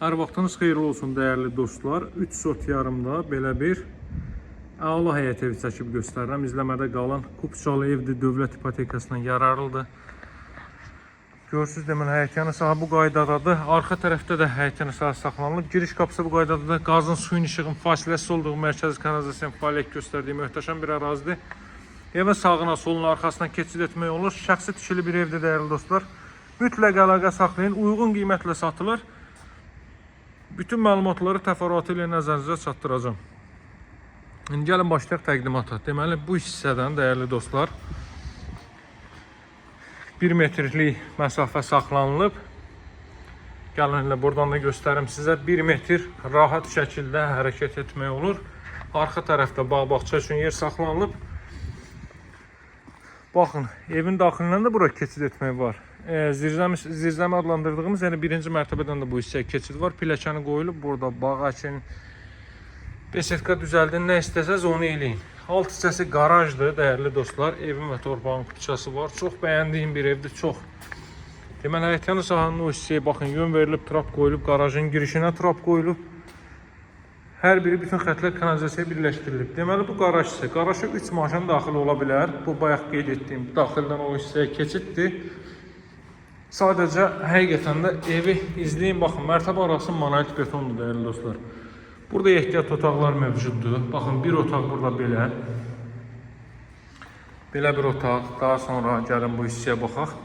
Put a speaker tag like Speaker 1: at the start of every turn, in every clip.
Speaker 1: Hər vaxtınız xeyirli olsun dəyərli dostlar. 3 sot yarımda belə bir əla həyət evi çəkib göstərirəm. İzləmədə qalın. Kupçalı evdir, dövlət ipotekasından yararlıdır. Görürsünüz, deməli həyətyanı sahə bu qaydadadır. Arxa tərəfdə də həyətyanı sahə saxlanılıb. Giriş qapısı bu qaydadadır. Qazın, suyun, işığın fasiləsiz olduğu mərkəzi kanalizasiya fəaliyyət göstərdiyi möhtəşəm bir ərazidir. Evin sağına, soluna, arxasından keçid etmək olur. Şəxsi tikili bir evdir dəyərli dostlar. Mütləq əlaqə saxlayın. Uyğun qiymətlə satılır. Bütün məlumatları təfərrüatı ilə nəzərinizə çatdıracağım. İndi gəlin başlayaq təqdimata. Deməli bu hissədən dəyərli dostlar 1 metrlik məsafə saxlanılıb. Gəlin elə buradan da göstərim sizə. 1 metr rahat şəkildə hərəkət etmək olur. Arxa tərəfdə bağ-bağça üçün yer saxlanılıb. Baxın, evin daxilindən də bura keçid etmək var. Zirzəmi adlandırdığımız, yəni birinci mərtəbədən də bu hissəyə keçid var. Pilləkəni qoyulub, burada bağ əkin, besetka düzəldin, nə istəsəz onu eləyin. Alt hissəsi qarajdır, dəyərli dostlar. Evin və torpağın kupçası var. Çox bəyəndiyim bir evdir, çox. Deməli, həyətyanı sahanın o hissəyə baxın, yön verilib, trap qoyulub, qarajın girişinə trap qoyulub. Hər biri bütün xətlər kanalizasiyaya birləşdirilib. Deməli, bu qaraj hissə. Qarajı 3 maşın daxil ola bilər. Bu, bayaq qeyd etdiyim daxildən o hissəyə keçiddir. Sadəcə, həqiqətən də evi izləyin, baxın, mərtəbə arası monolit betondur, dəyərli dostlar. Burada ehtiyat otaqlar mövcuddur. Baxın, bir otaq burada belə. Belə bir otaq. Daha sonra gəlin bu hissəyə baxaq.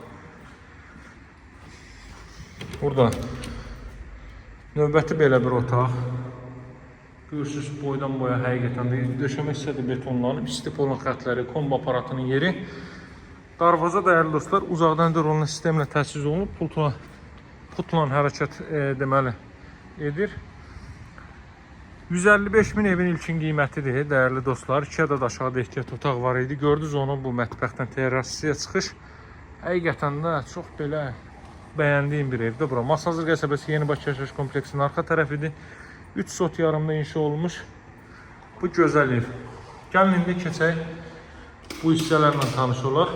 Speaker 1: Burada növbəti belə bir otaq. Görürsünüz, boydan boya həqiqətən də döşəmə hissədə betonlanıb, istipolun xətləri, kombo aparatının yeri. Darvaza dəyərli dostlar, uzaqdan rolun sistemlə təchiz olunub, pultla hərəkət deməli edir. 155 min evin ilkin qiymətidir, dəyərli dostlar. 2 ədəd aşağıda ehtiyat otaq var idi. Gördünüz onu, bu mətbəxdən terrasiyaya çıxış. Həqiqətən də çox belə bəyəndiyim bir evdir bura. Masazır qəsəbəsi Yeni Bakı yaşayış kompleksinin arxa tərəfidir. 3 sot yarımda inşa olmuş bu gözəl ev. Gəlin indi keçək bu hissələrlə tanış olaq.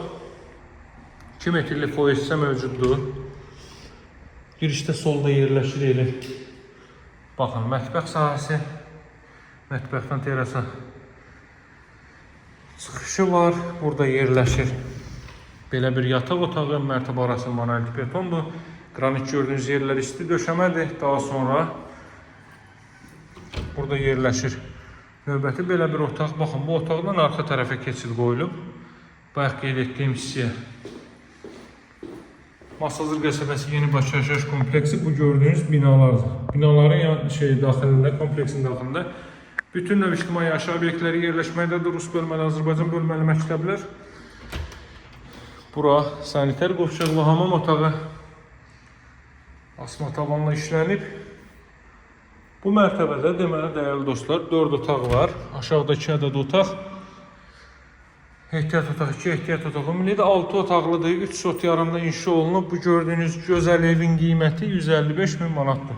Speaker 1: 2 metrlik foyer hissə mövcuddur. Girişdə solda yerləşir evi. Baxın, mətbəx sahəsi. Mətbəxdən terasa çıxışı var. Burada yerləşir. Belə bir yataq otağı, mərtəbə arası monolit betondur. Qranit gördüyünüz yerlər isti döşəmədir. Daha sonra burada yerləşir. Növbəti belə bir otaq. Baxın, bu otaqdan arxa tərəfə keçid qoyulub. Bayaq qeyd etdiyim hissəyə. Masazır qəsəbəsi Yeni Bakı yaşayış kompleksi bu gördüyünüz binalardır. Binaların daxilində, kompleksin daxilində bütün növ ictimai yaşayış obyektləri yerləşməkdədir. Rus bölməli, Azərbaycan bölməli məktəblər. Bura sanitar qovşaqlı hamam otağı. Asma tavanla işlənib. Bu mərtəbədə deməli dəyərli dostlar 4 otaq var. Aşağıda 2 ədəd otaq. Ehtiyat otağı, 2 ehtiyat otağı. Ümumilikdə 6 otaqlıdır. 3 sot yarımda inşa olunub. Bu gördüyünüz gözəl evin qiyməti 155 min manatdır.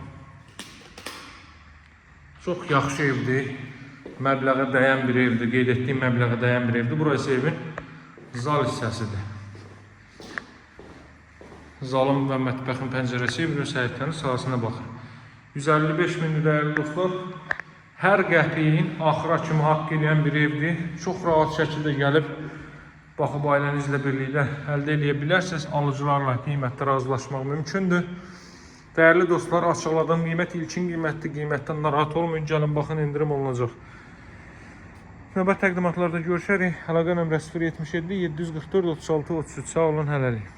Speaker 1: Çox yaxşı evdir. Məbləğə dəyən bir evdir. Qeyd etdiyim məbləğə dəyən bir evdir. Burası evin zal hissəsidir. Zalın və mətbəxin pəncərəsi evin öz həyətlərinin sahəsinə baxır. 155 mindir dəyərli dostlar. Hər qəpiyin axıra kimi haqq edən bir evdir. Çox rahat şəkildə gəlib baxıb ailənizlə birlikdə əldə edə bilərsiniz. Alıcılarla qiymətdə razılaşmaq mümkündür. Dəyərli dostlar, açıqladığım qiymət ilkin qiymətdir. Qiymətdən narahat olmayın. Gəlin baxın, indirim olunacaq. Növbət təqdimatlarda görüşərik. Əlaqə nömrəsi 077 744 36 33. Sağ olun, hələlik.